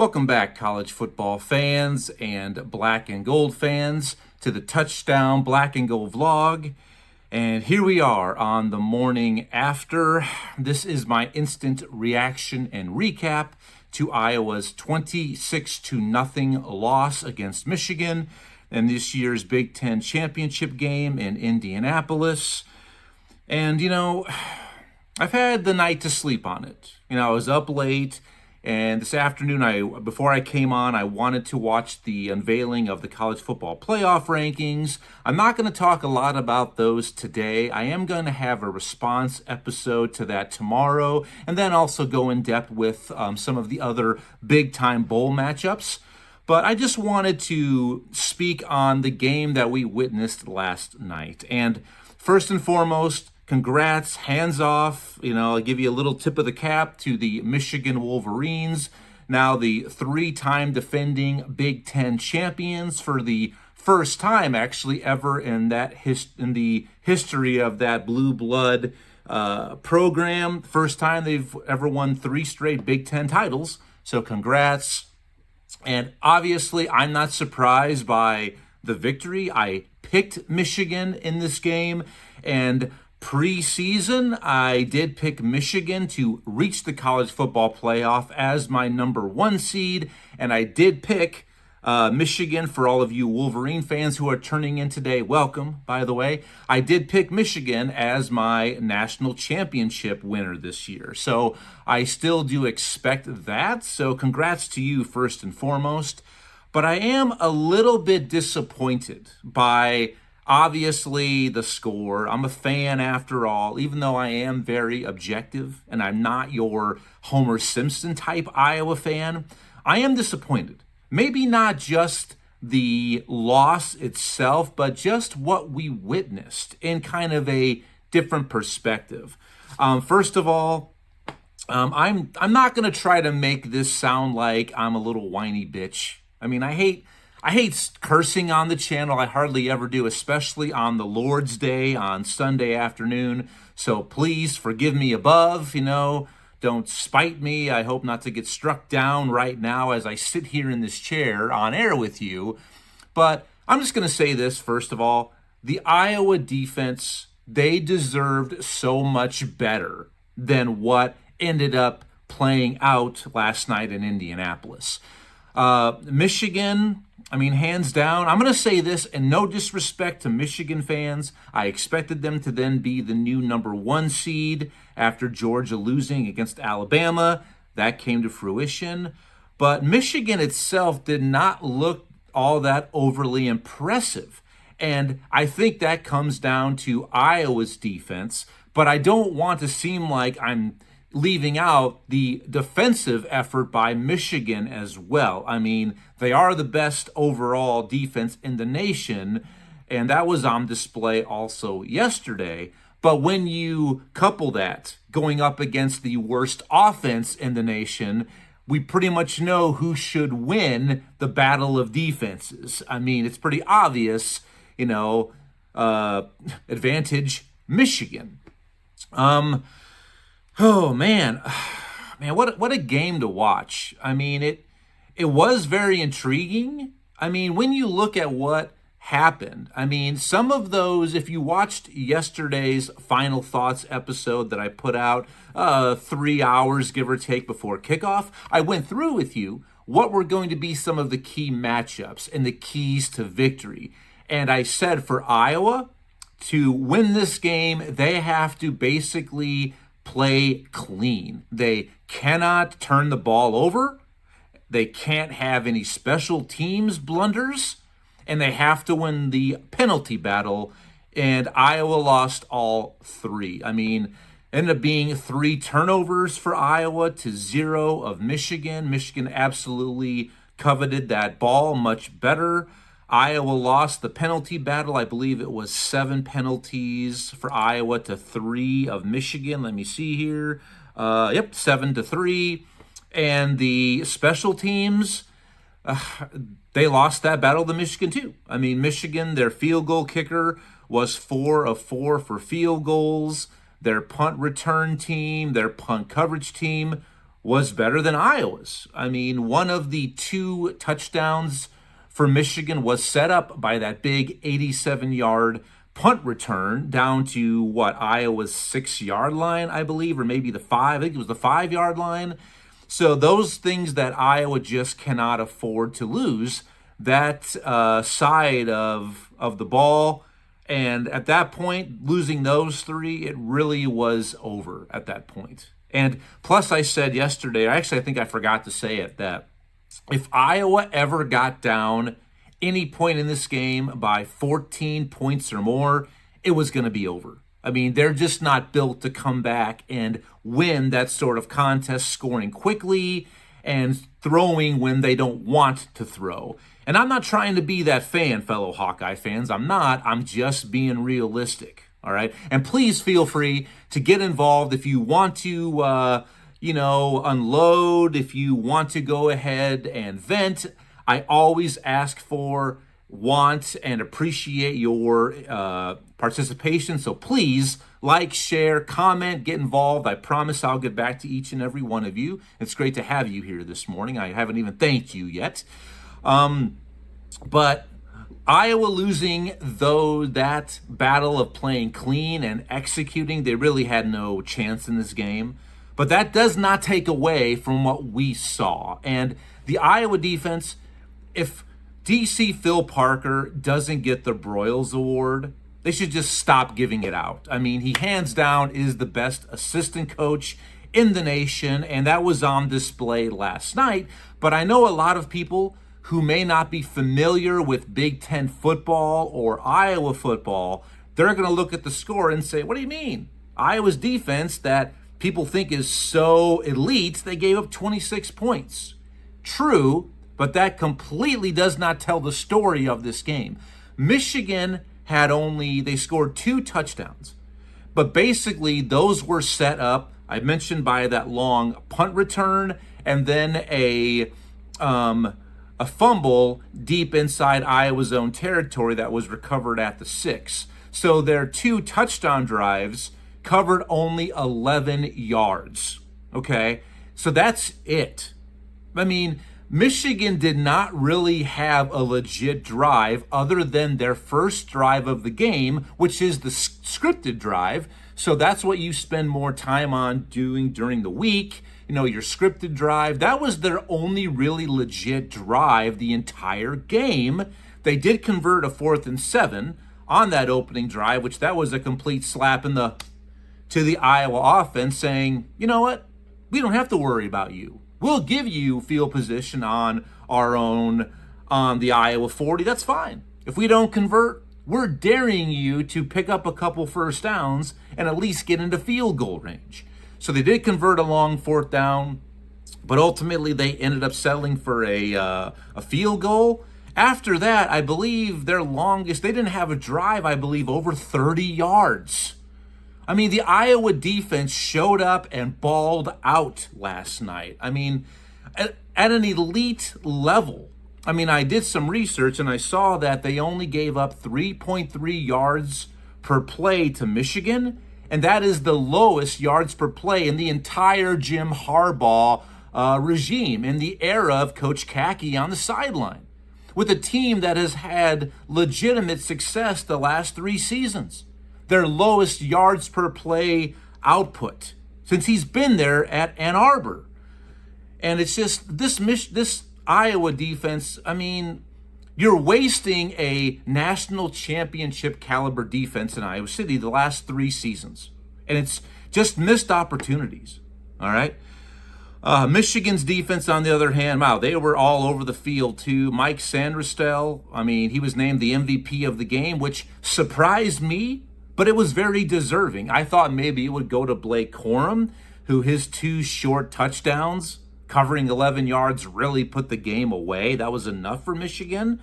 Welcome back, college football fans and black and gold fans, to the Touchdown Black and Gold vlog. And here we are on the morning after. This is my instant reaction and recap to Iowa's 26-0 loss against Michigan in this year's Big Ten championship game in Indianapolis. And, I've had the night to sleep on it. I was up late. And this afternoon, before I came on, I wanted to watch the unveiling of the college football playoff rankings. I'm not going to talk a lot about those today. I am going to have a response episode to that tomorrow, and then also go in depth with some of the other big-time bowl matchups. But I just wanted to speak on the game that we witnessed last night. And first and foremost, congrats, hands off. I'll give you a little tip of the cap to the Michigan Wolverines, now the three-time defending Big Ten champions for the first time actually ever in the history of that blue blood program. First time they've ever won 3 straight Big Ten titles. So congrats. And obviously, I'm not surprised by the victory. I picked Michigan in this game, and preseason, I did pick Michigan to reach the college football playoff as my number 1 seed, and I did pick Michigan. For all of you Wolverine fans who are turning in today, welcome, by the way. I did pick Michigan as my national championship winner this year, so I still do expect that, so congrats to you first and foremost. But I am a little bit disappointed by obviously the score. I'm a fan after all, even though I am very objective and I'm not your Homer Simpson type Iowa fan. I am disappointed. Maybe not just the loss itself, but just what we witnessed in kind of a different perspective. First of all, I'm not going to try to make this sound like I'm a little whiny bitch. I hate cursing on the channel. I hardly ever do, especially on the Lord's Day on Sunday afternoon. So please forgive me above, don't spite me. I hope not to get struck down right now as I sit here in this chair on air with you. But I'm just going to say this, first of all. The Iowa defense, they deserved so much better than what ended up playing out last night in Indianapolis. Michigan, hands down, I'm going to say this, and no disrespect to Michigan fans. I expected them to then be the new number 1 seed after Georgia losing against Alabama. That came to fruition. But Michigan itself did not look all that overly impressive. And I think that comes down to Iowa's defense. But I don't want to seem like I'm leaving out the defensive effort by Michigan as well. They are the best overall defense in the nation, and that was on display also yesterday. But when you couple that going up against the worst offense in the nation, we pretty much know who should win the battle of defenses. It's pretty obvious, advantage Michigan. Oh, man, what a game to watch. It was very intriguing. When you look at what happened, some of those, if you watched yesterday's Final Thoughts episode that I put out 3 hours, give or take, before kickoff, I went through with you what were going to be some of the key matchups and the keys to victory. And I said for Iowa to win this game, they have to basically play clean. They cannot turn the ball over. They can't have any special teams blunders. And they have to win the penalty battle. And Iowa lost all 3. Ended up being 3 turnovers for Iowa to 0 of Michigan. Michigan absolutely coveted that ball much better. Iowa lost the penalty battle. I believe it was 7 penalties for Iowa to 3 of Michigan. Let me see here. 7-3. And the special teams, they lost that battle to Michigan too. Michigan, their field goal kicker was 4 of 4 for field goals. Their punt return team, their punt coverage team was better than Iowa's. I mean, one of the 2 touchdowns for Michigan was set up by that big 87-yard punt return down to Iowa's 6-yard line, I believe, or maybe the 5. I think it was the 5-yard line. So those things that Iowa just cannot afford to lose, that side of the ball. And at that point, losing those 3, it really was over at that point. And plus, I said yesterday, I think I forgot to say it, that if Iowa ever got down any point in this game by 14 points or more, it was going to be over. I mean, they're just not built to come back and win that sort of contest, scoring quickly and throwing when they don't want to throw. And I'm not trying to be that fan, fellow Hawkeye fans. I'm not. I'm just being realistic. All right. And please feel free to get involved if you want to, unload, if you want to go ahead and vent. I always ask for, want, and appreciate your participation. So please like, share, comment, get involved. I promise I'll get back to each and every one of you. It's great to have you here this morning. I haven't even thanked you yet. But Iowa losing, though, that battle of playing clean and executing, they really had no chance in this game. But that does not take away from what we saw. And the Iowa defense, if DC Phil Parker doesn't get the Broyles Award, they should just stop giving it out. I mean, he hands down is the best assistant coach in the nation, and that was on display last night. But I know a lot of people who may not be familiar with Big Ten football or Iowa football, they're going to look at the score and say, what do you mean? Iowa's defense that people think is so elite, they gave up 26 points. True, but that completely does not tell the story of this game. Michigan they scored 2 touchdowns, but basically those were set up, I mentioned, by that long punt return and then a fumble deep inside Iowa's own territory that was recovered at the 6. So their 2 touchdown drives covered only 11 yards. Okay, so that's it. I mean, Michigan did not really have a legit drive other than their first drive of the game, which is the scripted drive. So that's what you spend more time on doing during the week. Your scripted drive. That was their only really legit drive the entire game. They did convert a 4th and 7 on that opening drive, which that was a complete slap to the Iowa offense, saying, you know what? We don't have to worry about you. We'll give you field position on our own, on the Iowa 40. That's fine. If we don't convert, we're daring you to pick up a couple first downs and at least get into field goal range. So they did convert a long 4th down, but ultimately they ended up settling for a field goal. After that, I believe their longest, they didn't have a drive, I believe, over 30 yards. I mean, the Iowa defense showed up and balled out last night. I mean, at an elite level. I mean, I did some research and I saw that they only gave up 3.3 yards per play to Michigan, and that is the lowest yards per play in the entire Jim Harbaugh regime, in the era of Coach Kaki on the sideline, with a team that has had legitimate success the last 3 seasons. Their lowest yards per play output since he's been there at Ann Arbor. And it's just this Iowa defense, I mean, you're wasting a national championship caliber defense in Iowa City the last 3 seasons. And it's just missed opportunities. All right. Michigan's defense, on the other hand, wow, they were all over the field too. Mike Sandristel, I mean, he was named the MVP of the game, which surprised me, but it was very deserving. I thought maybe it would go to Blake Corum, who his 2 short touchdowns covering 11 yards really put the game away. That was enough for Michigan.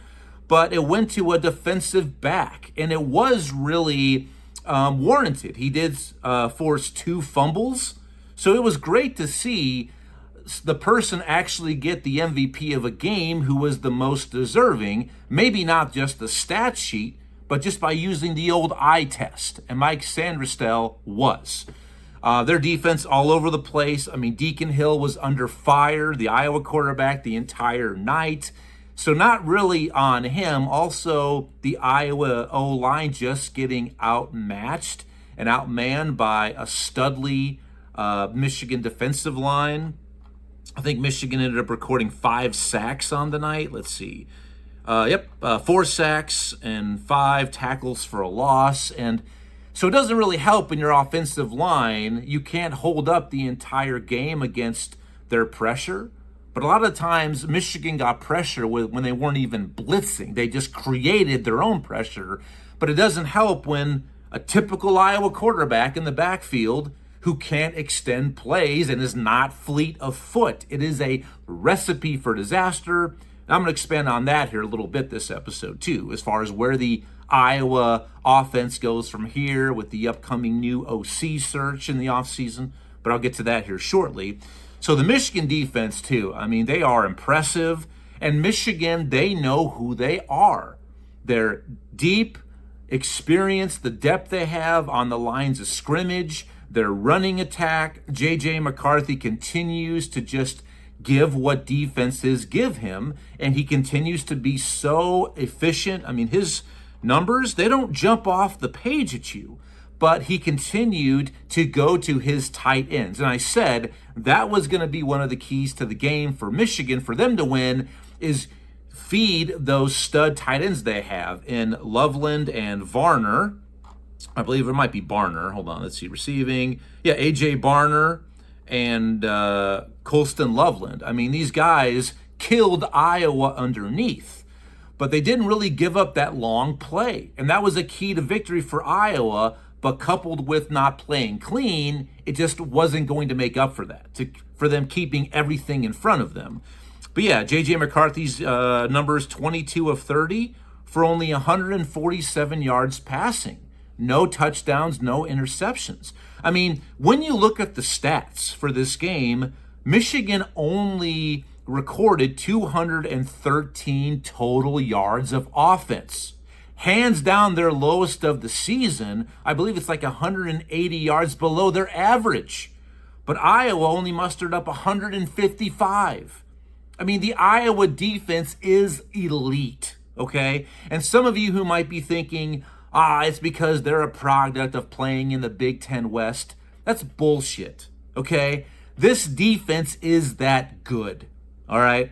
But it went to a defensive back, and it was really warranted. He did force 2 fumbles. So it was great to see the person actually get the MVP of a game who was the most deserving, maybe not just the stat sheet, but just by using the old eye test. And Mike Sandristel was. Their defense all over the place. I mean, Deacon Hill was under fire, the Iowa quarterback, the entire night. So not really on him. Also, the Iowa O-line just getting outmatched and outmanned by a studly Michigan defensive line. I think Michigan ended up recording 5 sacks on the night. Let's see. 4 sacks and 5 tackles for a loss. And so it doesn't really help in your offensive line. You can't hold up the entire game against their pressure. But a lot of times, Michigan got pressure when they weren't even blitzing. They just created their own pressure. But it doesn't help when a typical Iowa quarterback in the backfield who can't extend plays and is not fleet of foot. It is a recipe for disaster. And I'm going to expand on that here a little bit this episode, too, as far as where the Iowa offense goes from here with the upcoming new OC search in the offseason. But I'll get to that here shortly. So the Michigan defense, too, I mean, they are impressive. And Michigan, they know who they are. They're deep, experienced, the depth they have on the lines of scrimmage, their running attack. J.J. McCarthy continues to just give what defenses give him, and he continues to be so efficient. I mean, his numbers, they don't jump off the page at you. But he continued to go to his tight ends. And I said that was going to be one of the keys to the game for Michigan, for them to win, is feed those stud tight ends they have in Loveland and Varner. I believe it might be Barner. Hold on, let's see. Receiving. Yeah, A.J. Barner and Colston Loveland. I mean, these guys killed Iowa underneath. But they didn't really give up that long play. And that was a key to victory for Iowa. But coupled with not playing clean, it just wasn't going to make up for that, for them keeping everything in front of them. But yeah, J.J. McCarthy's numbers, 22 of 30 for only 147 yards passing. No touchdowns, no interceptions. I mean, when you look at the stats for this game, Michigan only recorded 213 total yards of offense. Hands down their lowest of the season. I believe it's like 180 yards below their average. But Iowa only mustered up 155. I mean, the Iowa defense is elite, okay? And some of you who might be thinking, it's because they're a product of playing in the Big Ten West. That's bullshit, okay? This defense is that good, all right?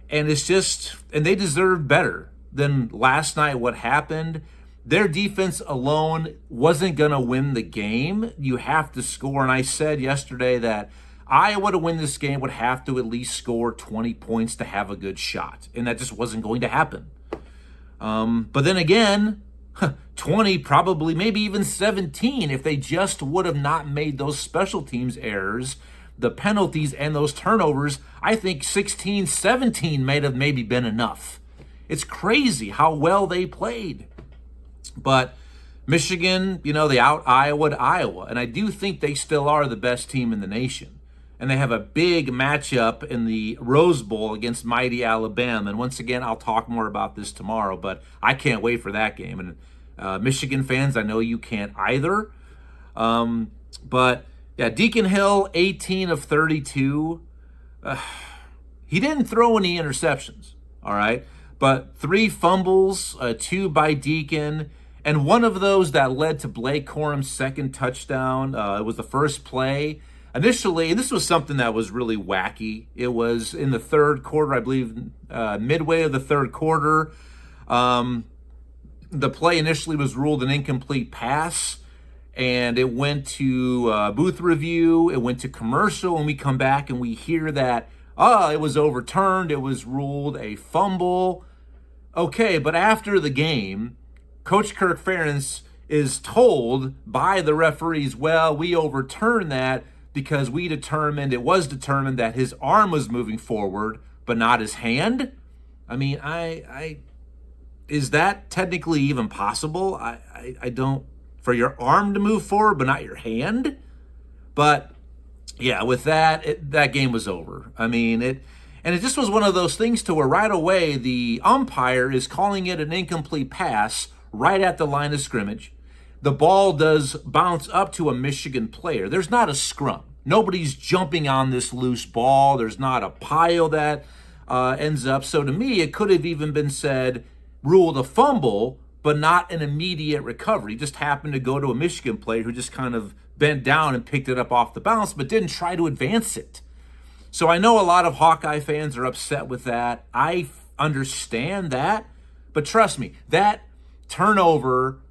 And it's just, and they deserve better than last night. What happened, their defense alone wasn't going to win the game. You have to score. And I said yesterday that Iowa to win this game would have to at least score 20 points to have a good shot. And that just wasn't going to happen. But then again, 20, probably, maybe even 17 if they just would have not made those special teams errors, the penalties and those turnovers. I think 16, 17 may have maybe been enough. It's crazy how well they played. But Michigan, they out Iowa'd Iowa. And I do think they still are the best team in the nation. And they have a big matchup in the Rose Bowl against mighty Alabama. And once again, I'll talk more about this tomorrow, but I can't wait for that game. And Michigan fans, I know you can't either. But yeah, Deacon Hill, 18 of 32. He didn't throw any interceptions, all right? But 3 fumbles, 2 by Deacon, and one of those that led to Blake Corum's second touchdown. It was the first play. Initially, this was something that was really wacky. It was in the third quarter, I believe, midway of the third quarter. The play initially was ruled an incomplete pass, and it went to booth review. It went to commercial, and we come back and we hear that, it was overturned. It was ruled a fumble. Okay, but after the game, Coach Kirk Ferentz is told by the referees, well, we overturned that because it was determined that his arm was moving forward, but not his hand. I mean, is that technically even possible? I don't, for your arm to move forward, but not your hand? But yeah, with that, that game was over. I mean, it just was one of those things to where right away the umpire is calling it an incomplete pass right at the line of scrimmage. the ball does bounce up to a Michigan player, there's not a scrum. Nobody's jumping on this loose ball. There's not a pile that ends up. So to me, it could have even been said, ruled a fumble, but not an immediate recovery. It just happened to go to a Michigan player who just kind of bent down and picked it up off the bounce, but didn't try to advance it. So I know a lot of Hawkeye fans are upset with that. I understand that. But trust me, that turnover,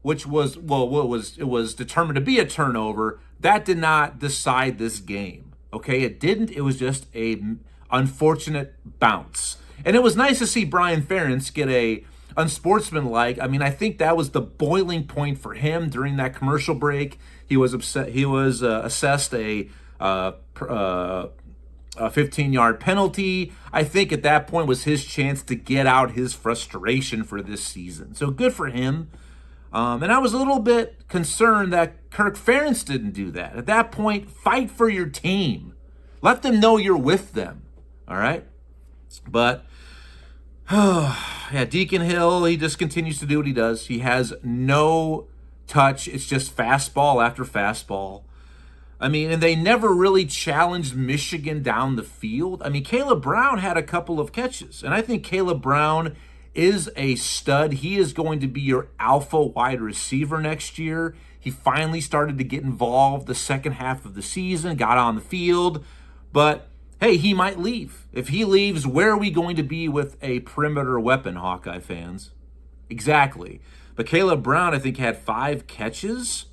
which was, it was determined to be a turnover, that did not decide this game. Okay, it didn't. It was just a unfortunate bounce. And it was nice to see Brian Ferentz get a unsportsmanlike. I mean, I think that was the boiling point for him during that commercial break. He was upset. He was assessed a 15-yard penalty. I think at that point was his chance to get out his frustration for this season. So good for him. And I was a little bit concerned that Kirk Ferentz didn't do that. At that point, fight for your team. Let them know you're with them. All right? But, yeah, Deacon Hill, he just continues to do what he does. He has no touch. It's just fastball after fastball. I mean, and they never really challenged Michigan down the field. I mean, Caleb Brown had a couple of catches, and I think Caleb Brown is a stud. He is going to be your alpha wide receiver next year. He finally started to get involved the second half of the season, got on the field, but hey, he might leave. If he leaves, where are we going to be with a perimeter weapon, Hawkeye fans? Exactly. But Caleb Brown, I think, had 5 catches.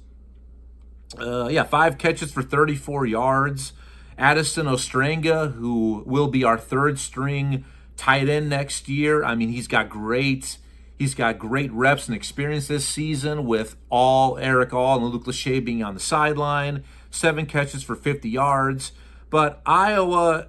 5 catches for 34 yards. Addison Ostrenga, who will be our third string tight end next year. I mean, he's got great reps and experience this season with Eric All and Luke Lachey being on the sideline. 7 catches for 50 yards. But Iowa,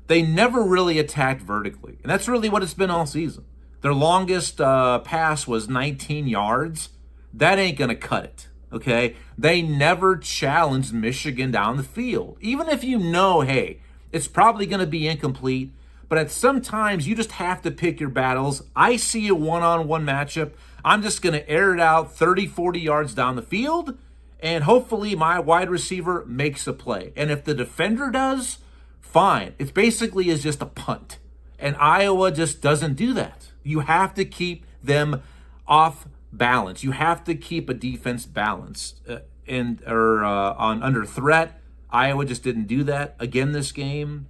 they never really attacked vertically. And that's really what it's been all season. Their longest pass was 19 yards. That ain't going to cut it, okay? They never challenged Michigan down the field. Even if you know, hey, it's probably going to be incomplete, but at some times you just have to pick your battles. I see a one-on-one matchup. I'm just going to air it out 30, 40 yards down the field, and hopefully my wide receiver makes a play. And if the defender does, fine. It basically is just a punt. And Iowa just doesn't do that. You have to keep them off balance. You have to keep a defense balanced under threat. Iowa just didn't do that again this game.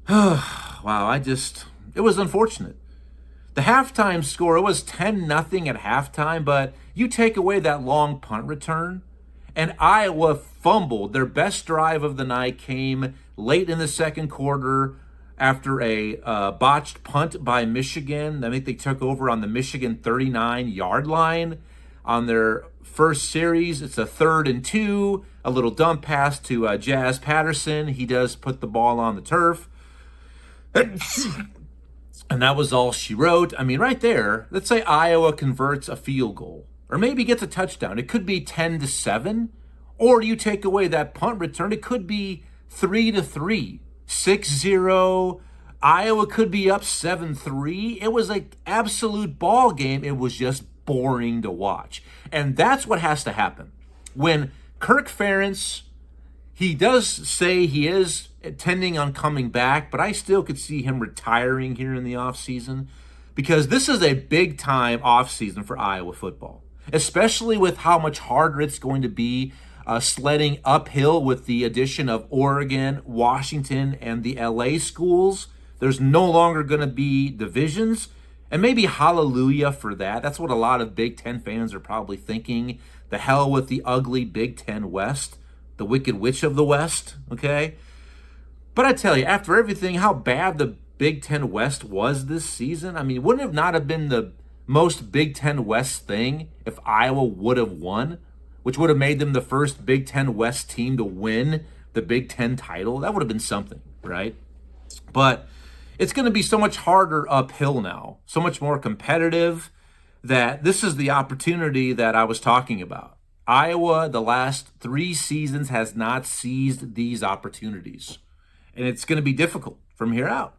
Wow, it was unfortunate. The halftime score, it was 10-0 at halftime, but you take away that long punt return, and Iowa fumbled. Their best drive of the night came late in the second quarter after a botched punt by Michigan. I think they took over on the Michigan 39-yard line. On their first series, it's a 3rd and 2, a little dump pass to Jazz Patterson. He does put the ball on the turf. And that was all she wrote. I mean, right there, let's say Iowa converts a field goal or maybe gets a touchdown. It could be 10-7, or you take away that punt return. It could be 3-3, 6-0. Iowa could be up 7-3. It was an absolute ball game. It was just boring to watch. And that's what has to happen. When Kirk Ferentz, he does say he is intending on coming back, but I still could see him retiring here in the offseason because this is a big-time offseason for Iowa football, especially with how much harder it's going to be sledding uphill with the addition of Oregon, Washington, and the LA schools. There's no longer going to be divisions, and maybe hallelujah for that. That's what a lot of Big Ten fans are probably thinking. The hell with the ugly Big Ten West, the Wicked Witch of the West, okay? But I tell you, after everything, how bad the Big Ten West was this season, I mean, wouldn't it not have been the most Big Ten West thing if Iowa would have won, which would have made them the first Big Ten West team to win the Big Ten title? That would have been something, right? But it's going to be so much harder uphill now, so much more competitive, that this is the opportunity that I was talking about. Iowa, the last 3 seasons, has not seized these opportunities. And it's going to be difficult from here out.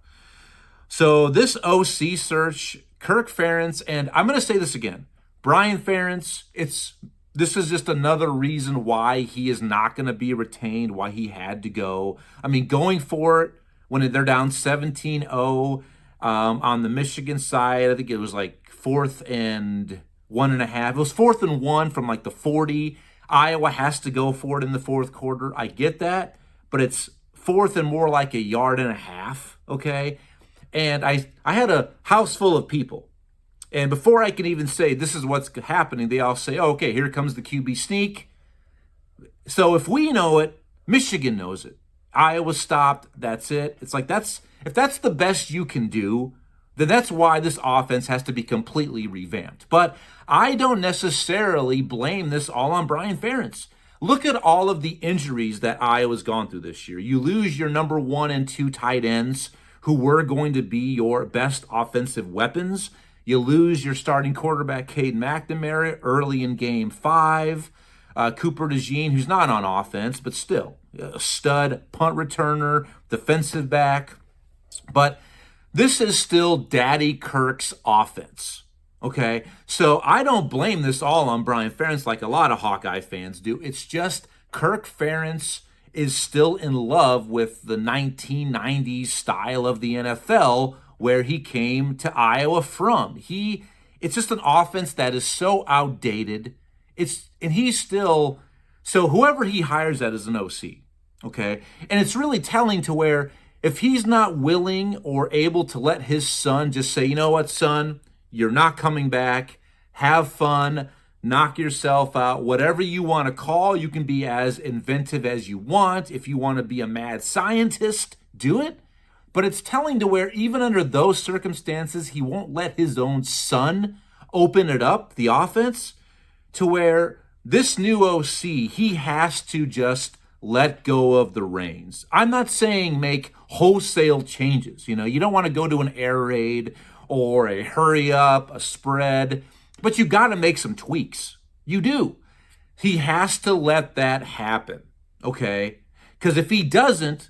So this OC search, Kirk Ferentz, and I'm going to say this again, Brian Ferentz, this is just another reason why he is not going to be retained, why he had to go. I mean, going for it when they're down 17-0 on the Michigan side, I think it was like 4th and 1.5. It was 4th and 1 from like the 40. Iowa has to go for it in the fourth quarter. I get that, but it's 4th and more like 1.5 yards, okay? And I had a house full of people. And before I can even say this is what's happening, they all say, oh, okay, here comes the QB sneak. So if we know it, Michigan knows it. Iowa stopped, that's it. It's like if that's the best you can do, then that's why this offense has to be completely revamped. But I don't necessarily blame this all on Brian Ferentz. Look at all of the injuries that Iowa's gone through this year. You lose your number 1 and 2 tight ends who were going to be your best offensive weapons. You lose your starting quarterback, Cade McNamara, early in Game 5. Cooper DeJean, who's not on offense, but still a stud punt returner, defensive back. But this is still Daddy Kirk's offense, okay? So I don't blame this all on Brian Ferentz like a lot of Hawkeye fans do. It's just Kirk Ferentz is still in love with the 1990s style of the NFL where he came to Iowa from. It's just an offense that is so outdated. So whoever he hires that as an OC, okay? And it's really telling to where if he's not willing or able to let his son just say, you know what, son, you're not coming back, have fun, knock yourself out, whatever you want to call, you can be as inventive as you want. If you want to be a mad scientist, do it. But it's telling to where even under those circumstances, he won't let his own son open it up, the offense, to where this new OC, he has to just let go of the reins. I'm not saying make wholesale changes. You don't want to go to an air raid or a hurry up, a spread, but you got to make some tweaks. You do. He has to let that happen, okay? Because if he doesn't,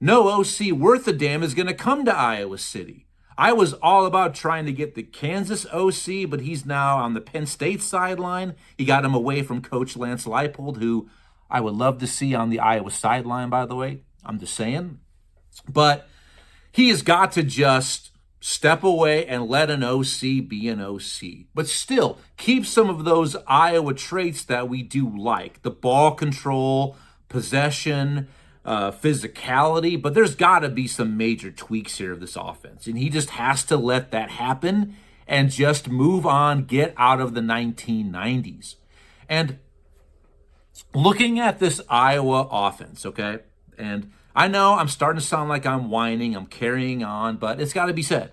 no OC worth a damn is going to come to Iowa City. I was all about trying to get the Kansas OC, but he's now on the Penn State sideline. He got him away from Coach Lance Leipold, who I would love to see on the Iowa sideline, by the way. I'm just saying. But he has got to just step away and let an OC be an OC. But still, keep some of those Iowa traits that we do like. The ball control, possession, physicality. But there's got to be some major tweaks here of this offense. And he just has to let that happen and just move on, get out of the 1990s. And looking at this Iowa offense, okay, and I know I'm starting to sound like I'm whining, I'm carrying on, but it's got to be said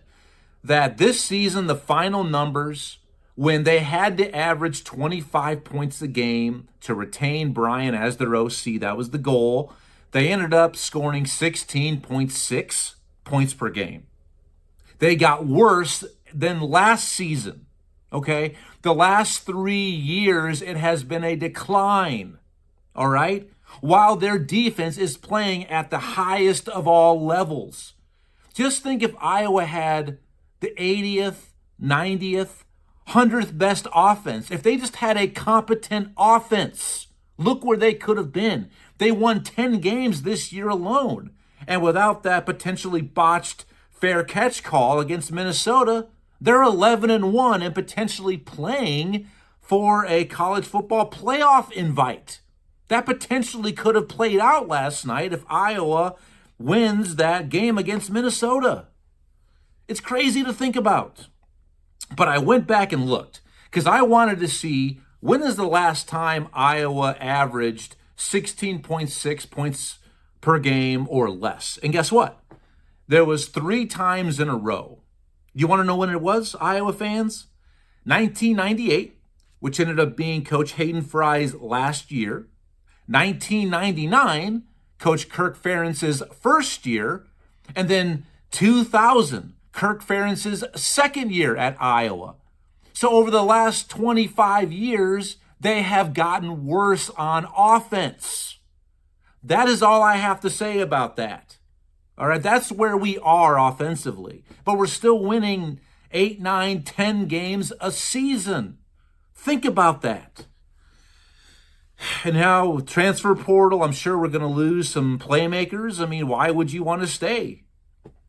that this season, the final numbers, when they had to average 25 points a game to retain Brian as their OC, that was the goal, they ended up scoring 16.6 points per game. They got worse than last season, okay? The last 3 years, it has been a decline, all right? While their defense is playing at the highest of all levels. Just think if Iowa had the 80th, 90th, 100th best offense. If they just had a competent offense, look where they could have been. They won 10 games this year alone. And without that potentially botched fair catch call against Minnesota, they're 11-1 and potentially playing for a college football playoff invite. That potentially could have played out last night if Iowa wins that game against Minnesota. It's crazy to think about. But I went back and looked because I wanted to see when is the last time Iowa averaged 16.6 points per game or less. And guess what? There was 3 times in a row. You want to know when it was, Iowa fans? 1998, which ended up being Coach Hayden Fry's last year. 1999, Coach Kirk Ferentz's first year. And then 2000, Kirk Ferentz's second year at Iowa. So over the last 25 years, they have gotten worse on offense. That is all I have to say about that. All right, that's where we are offensively. But we're still winning 8, 9, 10 games a season. Think about that. And now, transfer portal, I'm sure we're going to lose some playmakers. I mean, why would you want to stay?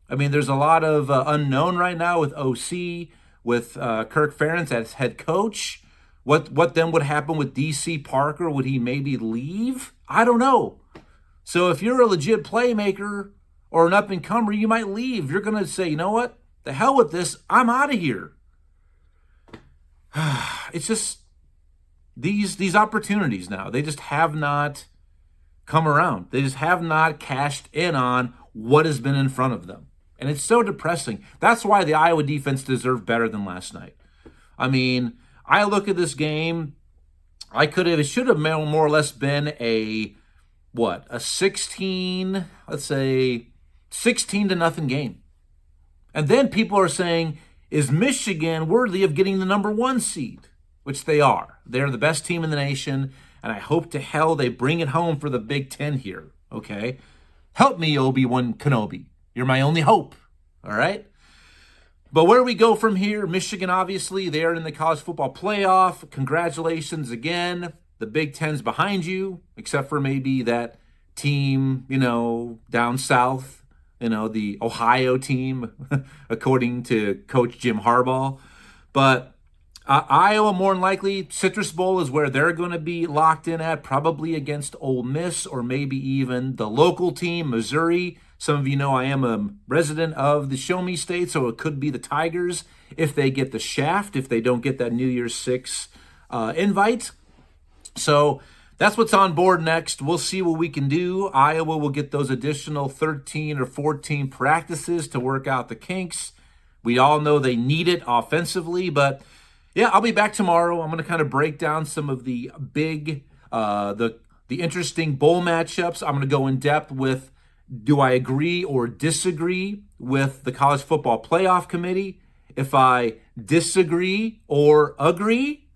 I mean, there's a lot of unknown right now with OC, with Kirk Ferentz as head coach. What then would happen with DC Parker? Would he maybe leave? I don't know. So if you're a legit playmaker or an up-and-comer, you might leave. You're going to say, you know what? The hell with this. I'm out of here. It's just these opportunities now. They just have not come around. They just have not cashed in on what has been in front of them. And it's so depressing. That's why the Iowa defense deserved better than last night. I mean, I look at this game, it should have more or less been a 16, let's say 16-0 game. And then people are saying, is Michigan worthy of getting the number 1 seed? Which they are. They're the best team in the nation, and I hope to hell they bring it home for the Big Ten here, okay? Help me, Obi-Wan Kenobi. You're my only hope, all right? But where do we go from here? Michigan, obviously, they're in the college football playoff. Congratulations again. The Big Ten's behind you, except for maybe that team, down south, the Ohio team, according to Coach Jim Harbaugh. But Iowa, more than likely, Citrus Bowl is where they're going to be locked in at, probably against Ole Miss or maybe even the local team, Missouri. Some of you know I am a resident of the Show Me State, so it could be the Tigers if they get the shaft, if they don't get that New Year's 6 invite. So that's what's on board next. We'll see what we can do. Iowa will get those additional 13 or 14 practices to work out the kinks. We all know they need it offensively, but yeah, I'll be back tomorrow. I'm going to kind of break down some of the big, the interesting bowl matchups. I'm going to go in depth with, do I agree or disagree with the College Football Playoff Committee? If I disagree or agree,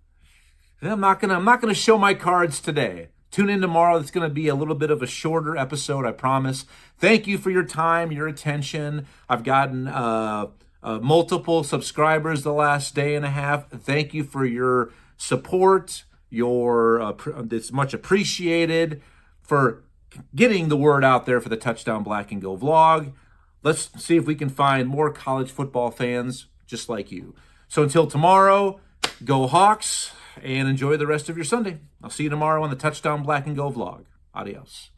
then I'm not gonna show my cards today. Tune in tomorrow. It's going to be a little bit of a shorter episode, I promise. Thank you for your time, your attention. I've gotten multiple subscribers the last day and a half. Thank you for your support. It's much appreciated for getting the word out there for the Touchdown Black and Go vlog. Let's see if we can find more college football fans just like you. So until tomorrow, go Hawks and enjoy the rest of your Sunday. I'll see you tomorrow on the Touchdown Black and Go vlog. Adios.